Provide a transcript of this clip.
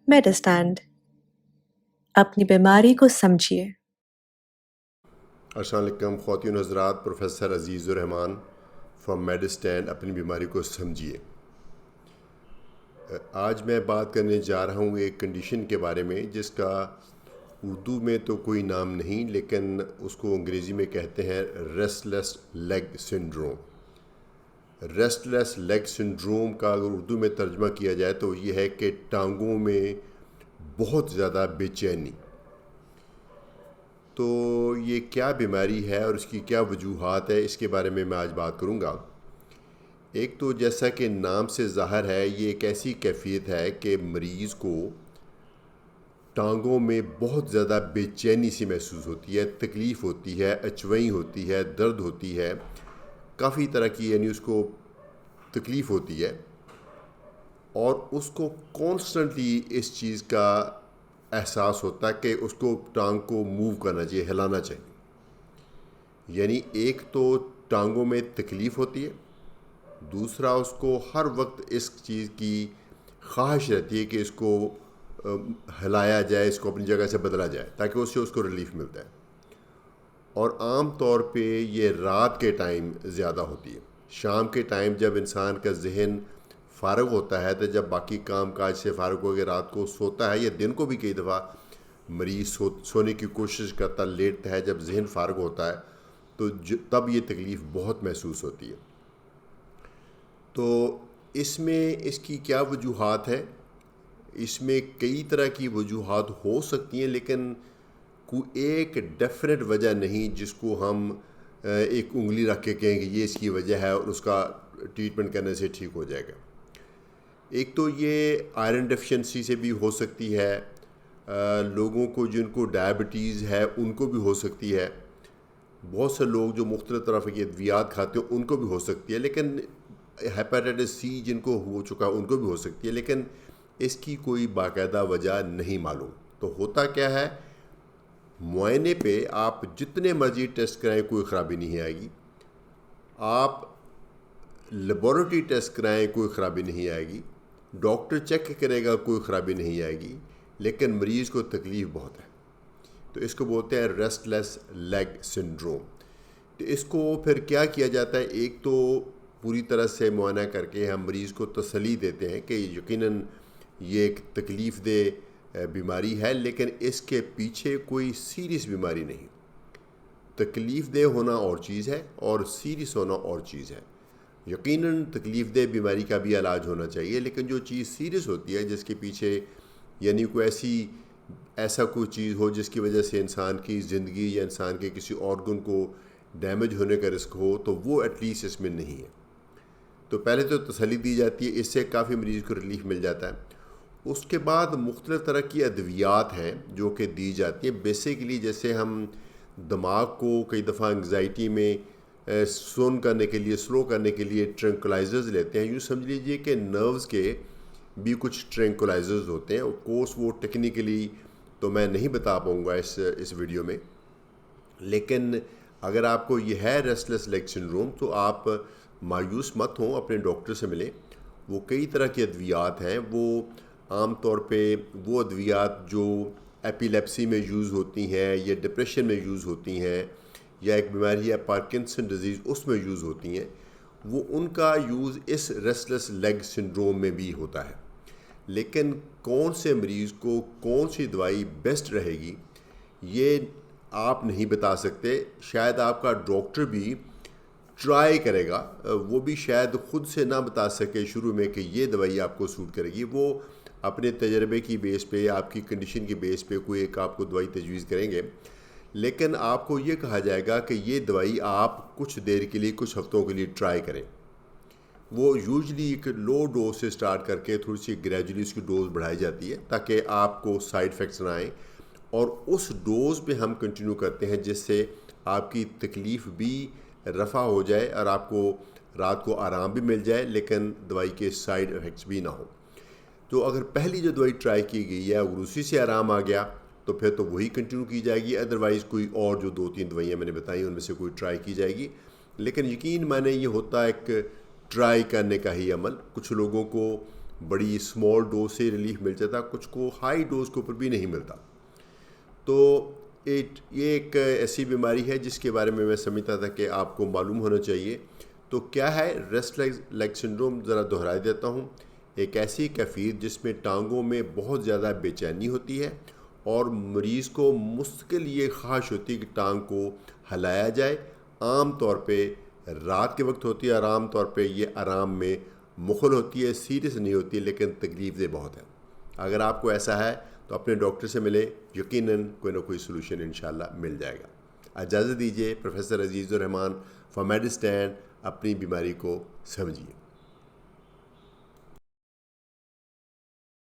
मेडिस्टैंड अपनी बीमारी को समझिए। अस्सलाम वालेकुम ख़वातीन व हज़रात, प्रोफेसर अज़ीज़ुर-रहमान फ्रॉम मेडिस्टैंड अपनी बीमारी को समझिए। आज मैं बात करने जा रहा हूँ एक कंडीशन के बारे में जिसका उर्दू में तो कोई नाम नहीं, लेकिन उसको अंग्रेज़ी में कहते हैं restless leg syndrome. Restless leg syndrome का अगर उर्दू में तर्जमा किया जाए तो ये है कि टांगों में बहुत ज़्यादा बेचैनी। तो ये क्या बीमारी है और इसकी क्या वजूहात है, इसके बारे में मैं आज बात करूँगा। एक तो जैसा कि नाम से ज़ाहिर है, ये एक ऐसी कैफियत है कि मरीज़ को टांगों में बहुत ज़्यादा बेचैनी सी महसूस होती है, तकलीफ़ होती है, अचवई होती है, दर्द होती है, काफ़ी तरह की यानी उसको तकलीफ़ होती है और उसको कॉन्स्टेंटली इस चीज़ का एहसास होता है कि उसको टांग को मूव करना चाहिए, हिलाना चाहिए। यानी एक तो टांगों में तकलीफ़ होती है, दूसरा उसको हर वक्त इस चीज़ की ख्वाहिश रहती है कि इसको हिलाया जाए, इसको अपनी जगह से बदला जाए ताकि उससे उसको रिलीफ मिलता है। और आम तौर पे ये रात के टाइम ज़्यादा होती है। शाम के टाइम जब इंसान का जहन फ़ारग होता है, तो जब बाकी काम काज से फ़ारग हो के रात को सोता है या दिन को भी कई दफ़ा मरीज़ सोने की कोशिश करता, लेटता है, जब जहन फ़ारग होता है तो तब ये तकलीफ़ बहुत महसूस होती है। तो इसमें इसकी क्या वजूहात है? इसमें कई तरह की वजूहात हो सकती हैं, लेकिन कोई एक डेफिनेट वजह नहीं जिसको हम एक उंगली रख के कहें कि ये इसकी वजह है और उसका ट्रीटमेंट करने से ठीक हो जाएगा। एक तो ये आयरन डेफिशिएंसी से भी हो सकती है, लोगों को जिनको डायबिटीज़ है उनको भी हो सकती है, बहुत से लोग जो मुख्तलिफ़ तरह की अद्वियात खाते हैं उनको भी हो सकती है, लेकिन हेपेटाइटिस सी जिनको हो चुका है उनको भी हो सकती है, लेकिन इसकी कोई बाकायदा वजह नहीं मालूम। तो होता क्या है, मुआयने पे आप जितने मर्ज़ी टेस्ट कराएं कोई ख़राबी नहीं आएगी, आप लेबॉरेटरी टेस्ट कराएं कोई ख़राबी नहीं आएगी, डॉक्टर चेक करेगा कोई ख़राबी नहीं आएगी, लेकिन मरीज़ को तकलीफ़ बहुत है। तो इसको बोलते हैं रेस्टलेस लेग सिंड्रोम। तो इसको फिर क्या किया जाता है, एक तो पूरी तरह से मुआयना करके हम मरीज़ को तसल्ली देते हैं कि यकीनन ये एक तकलीफ़ दे बीमारी है, लेकिन इसके पीछे कोई सीरियस बीमारी नहीं। तकलीफ़ दे होना और चीज़ है और सीरियस होना और चीज़ है। यकीनन तकलीफ़ दे बीमारी का भी इलाज होना चाहिए, लेकिन जो चीज़ सीरियस होती है जिसके पीछे यानी कोई ऐसा कोई चीज़ हो जिसकी वजह से इंसान की ज़िंदगी या इंसान के किसी ऑर्गन को डैमेज होने का रिस्क हो, तो वो एटलीस्ट इसमें नहीं है। तो पहले तो तसल्ली दी जाती है, इससे काफ़ी मरीज़ को रिलीफ मिल जाता है। उसके बाद मुख्तलिफ़ तरह की अद्वियात हैं जो कि दी जाती हैं बेसिकली, जैसे हम दिमाग को कई दफ़ा एंग्जाइटी में सुन करने के लिए, स्लो करने के लिए ट्रैंकुलाइजर्स लेते हैं। यूँ समझ लीजिए कि नर्व्स के भी कुछ ट्रैंकुलाइजर्स होते हैं। ऑफ कोर्स वो टेक्निकली तो मैं नहीं बता पाऊँगा इस वीडियो में, लेकिन अगर आपको ये है रेस्टलेस लेग सिंड्रोम तो आप मायूस मत हों, अपने डॉक्टर से मिलें। वो कई तरह की अद्वियात हैं, वो आम तौर पे वो अद्वियात जो एपिलेप्सी में यूज़ होती हैं या डिप्रेशन में यूज़ होती हैं या एक बीमारी है पार्किंसन डिजीज़ उसमें यूज़ होती हैं, वो उनका यूज़ इस रेस्टलेस लेग सिंड्रोम में भी होता है। लेकिन कौन से मरीज़ को कौन सी दवाई बेस्ट रहेगी ये आप नहीं बता सकते। शायद आपका डॉक्टर भी ट्राई करेगा, वो भी शायद ख़ुद से ना बता सके शुरू में कि ये दवाई आपको सूट करेगी। वो अपने तजर्बे की बेस पे, आपकी कंडीशन की बेस पे कोई एक आपको दवाई तजवीज़ करेंगे, लेकिन आपको ये कहा जाएगा कि ये दवाई आप कुछ देर के लिए, कुछ हफ्तों के लिए ट्राई करें। वो यूजली एक लो डोज से स्टार्ट करके थोड़ी सी ग्रेजुअली उसकी डोज़ बढ़ाई जाती है ताकि आपको साइड इफ़ेक्ट्स ना आए, और उस डोज़ पे हम कंटिन्यू करते हैं जिससे आपकी तकलीफ़ भी रफ़ा हो जाए और आपको रात को आराम भी मिल जाए, लेकिन दवाई के साइड इफ़ेक्ट्स भी ना हो। तो अगर पहली जो दवाई ट्राई की गई है अगर उसी से आराम आ गया तो फिर तो वही कंटिन्यू की जाएगी, अदरवाइज़ कोई और जो 2-3 दवाइयाँ मैंने बताई उनमें से कोई ट्राई की जाएगी। लेकिन यकीन माने ये होता है एक ट्राई करने का ही अमल। कुछ लोगों को بڑی اسمال ڈوز سے ریلیف مل جاتا، کچھ کو ہائی ڈوز کے اوپر بھی نہیں ملتا. تو یہ ایک ایسی بیماری ہے جس کے بارے میں سمجھتا تھا کہ آپ کو معلوم ہونا چاہیے. تو کیا ہے ریسٹ لیگ سنڈروم؟ ذرا دہرا دیتا ہوں. ایک ایسی کیفیت جس میں ٹانگوں میں بہت زیادہ بے چینی ہوتی ہے اور مریض کو مستقل یہ خواہش ہوتی ہے کہ ٹانگ کو ہلایا جائے. عام طور پہ رات کے وقت ہوتی ہے اور عام طور پہ یہ آرام میں مخل ہوتی ہے، سیریس نہیں ہوتی لیکن تکلیف دہ بہت ہے. اگر آپ کو ایسا ہے تو اپنے ڈاکٹر سے ملیں، یقیناً کوئی نہ کوئی سلوشن انشاءاللہ مل جائے گا. اجازت دیجیے. پروفیسر عزیز الرحمان، فار میڈ اسٹینڈ. اپنی بیماری کو سمجھیے.